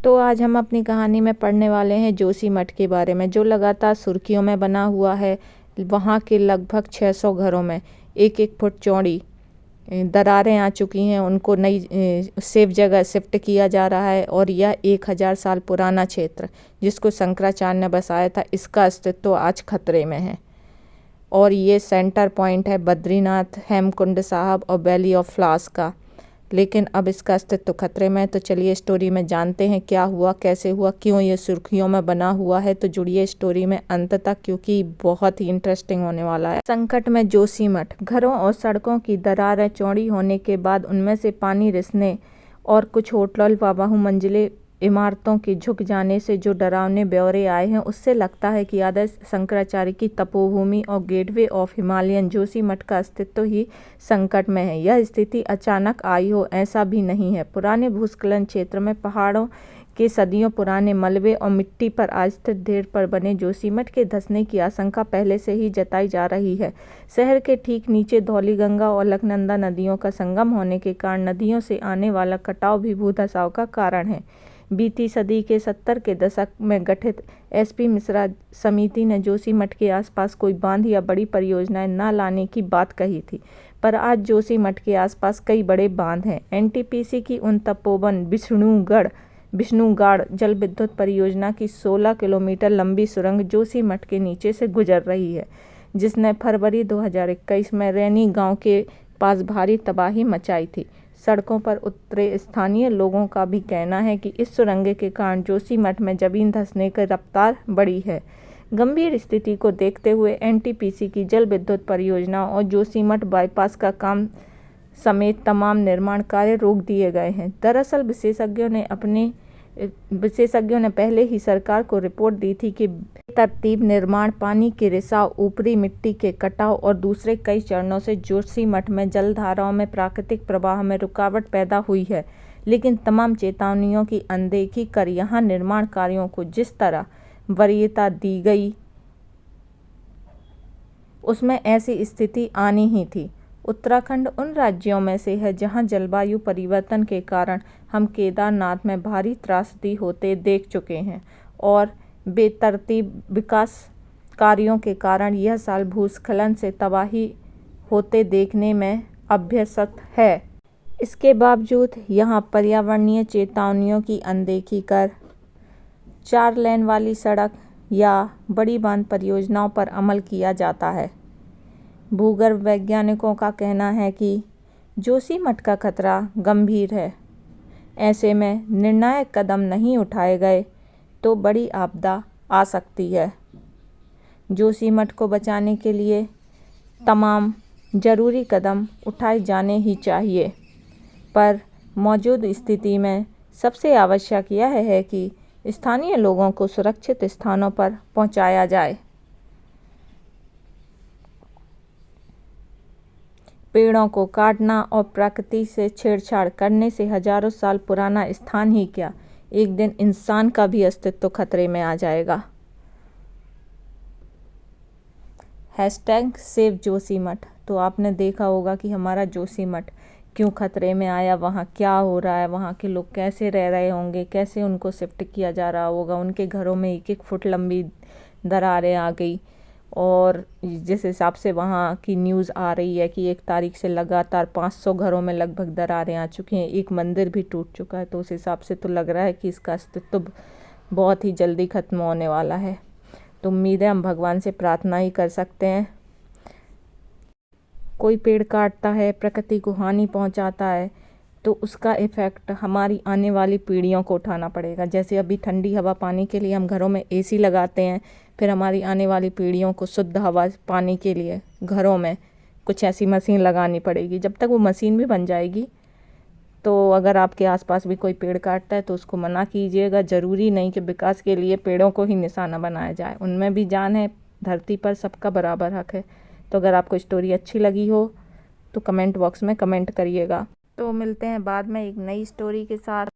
तो आज हम अपनी कहानी में पढ़ने वाले हैं जोशीमठ के बारे में, जो लगातार सुर्खियों में बना हुआ है। वहाँ के लगभग 600 घरों में 1-1 फुट चौड़ी दरारें आ चुकी हैं। उनको नई सेफ जगह शिफ्ट किया जा रहा है और यह 1000 साल पुराना क्षेत्र, जिसको शंकराचार्य ने बसाया था, इसका अस्तित्व आज खतरे में है। और ये सेंटर पॉइंट है बद्रीनाथ, हेमकुंड साहब और वैली ऑफ फ्लावर्स का। लेकिन अब इसका अस्तित्व खतरे में है। तो चलिए स्टोरी में जानते हैं क्या हुआ, कैसे हुआ, क्यों ये सुर्खियों में बना हुआ है। तो जुड़िए स्टोरी में अंत तक, क्योंकि बहुत ही इंटरेस्टिंग होने वाला है। संकट में जोशीमठ। घरों और सड़कों की दरारें चौड़ी होने के बाद उनमें से पानी रिसने और कुछ होटल व बहुमंजिले इमारतों के झुक जाने से जो डरावने ब्यौरे आए हैं, उससे लगता है कि आदर्श शंकराचार्य की तपोभूमि और गेटवे ऑफ हिमालयन जोशीमठ का अस्तित्व ही संकट में है। यह स्थिति अचानक आई हो, ऐसा भी नहीं है। पुराने भूस्खलन क्षेत्र में पहाड़ों के सदियों पुराने मलबे और मिट्टी पर आस्थित ढेर पर बने जोशीमठ के धंसने की आशंका पहले से ही जताई जा रही है। शहर के ठीक नीचे धौलीगंगा और अलकनंदा नदियों का संगम होने के कारण नदियों से आने वाला कटाव भी भूधसाव का कारण है। बीती सदी के 70 के दशक में गठित एसपी मिश्रा समिति ने जोशीमठ के आसपास कोई बांध या बड़ी परियोजनाएं न लाने की बात कही थी, पर आज जोशीमठ के आसपास कई बड़े बांध हैं। एनटीपीसी की उन तपोवन विष्णुगाड़ जल विद्युत परियोजना की 16 किलोमीटर लंबी सुरंग जोशीमठ के नीचे से गुजर रही है, जिसने फरवरी 2021 में रैनी गांव के पास भारी तबाही मचाई थी। सड़कों पर उतरे स्थानीय लोगों का भी कहना है कि इस सुरंग के कारण जोशीमठ में जमीन धंसने की रफ्तार बढ़ी है। गंभीर स्थिति को देखते हुए एनटीपीसी की जल विद्युत परियोजना और जोशीमठ बाईपास का काम समेत तमाम निर्माण कार्य रोक दिए गए हैं। दरअसल विशेषज्ञों ने पहले ही सरकार को रिपोर्ट दी थी कि बेतरतीब निर्माण, पानी के रिसाव, ऊपरी मिट्टी के कटाव और दूसरे कई चरणों से जोशीमठ में जलधाराओं में प्राकृतिक प्रवाह में रुकावट पैदा हुई है। लेकिन तमाम चेतावनियों की अनदेखी कर यहाँ निर्माण कार्यों को जिस तरह वरीयता दी गई, उसमें ऐसी स्थिति आनी ही थी। उत्तराखंड उन राज्यों में से है जहां जलवायु परिवर्तन के कारण हम केदारनाथ में भारी त्रासदी होते देख चुके हैं, और बेतरतीब विकास कार्यों के कारण यह साल भूस्खलन से तबाही होते देखने में अभ्यस्त है। इसके बावजूद यहां पर्यावरणीय चेतावनियों की अनदेखी कर 4 लेन वाली सड़क या बड़ी बांध परियोजनाओं पर अमल किया जाता है। भूगर्भ वैज्ञानिकों का कहना है कि जोशीमठ का खतरा गंभीर है। ऐसे में निर्णायक कदम नहीं उठाए गए तो बड़ी आपदा आ सकती है। जोशीमठ को बचाने के लिए तमाम जरूरी कदम उठाए जाने ही चाहिए, पर मौजूद स्थिति में सबसे आवश्यक यह है कि स्थानीय लोगों को सुरक्षित स्थानों पर पहुंचाया जाए। पेड़ों को काटना और प्रकृति से छेड़छाड़ करने से हजारों साल पुराना स्थान ही क्या, एक दिन इंसान का भी अस्तित्व खतरे में आ जाएगा। #सेव जोशीमठ। तो आपने देखा होगा कि हमारा जोशीमठ क्यों खतरे में आया, वहाँ क्या हो रहा है, वहाँ के लोग कैसे रह रहे होंगे, कैसे उनको शिफ्ट किया जा रहा होगा। उनके घरों में 1-1 फुट लंबी दरारें आ गई, और जिस हिसाब से वहाँ की न्यूज़ आ रही है कि 1 तारीख से लगातार 500 घरों में लगभग दरारें आ चुकी हैं, एक मंदिर भी टूट चुका है। तो उस हिसाब से तो लग रहा है कि इसका अस्तित्व बहुत ही जल्दी ख़त्म होने वाला है। तो उम्मीद है हम भगवान से प्रार्थना ही कर सकते हैं। कोई पेड़ काटता है, प्रकृति को हानि पहुंचाता है, तो उसका इफ़ेक्ट हमारी आने वाली पीढ़ियों को उठाना पड़ेगा। जैसे अभी ठंडी हवा पाने के लिए हम घरों में एसी लगाते हैं, फिर हमारी आने वाली पीढ़ियों को शुद्ध हवा पाने के लिए घरों में कुछ ऐसी मशीन लगानी पड़ेगी। जब तक वो मशीन भी बन जाएगी, तो अगर आपके आसपास भी कोई पेड़ काटता है तो उसको मना कीजिएगा। ज़रूरी नहीं कि विकास के लिए पेड़ों को ही निशाना बनाया जाए, उनमें भी जान है। धरती पर सबका बराबर हक है। तो अगर आपको स्टोरी अच्छी लगी हो तो कमेंट बॉक्स में कमेंट करिएगा। तो मिलते हैं बाद में एक नई स्टोरी के साथ।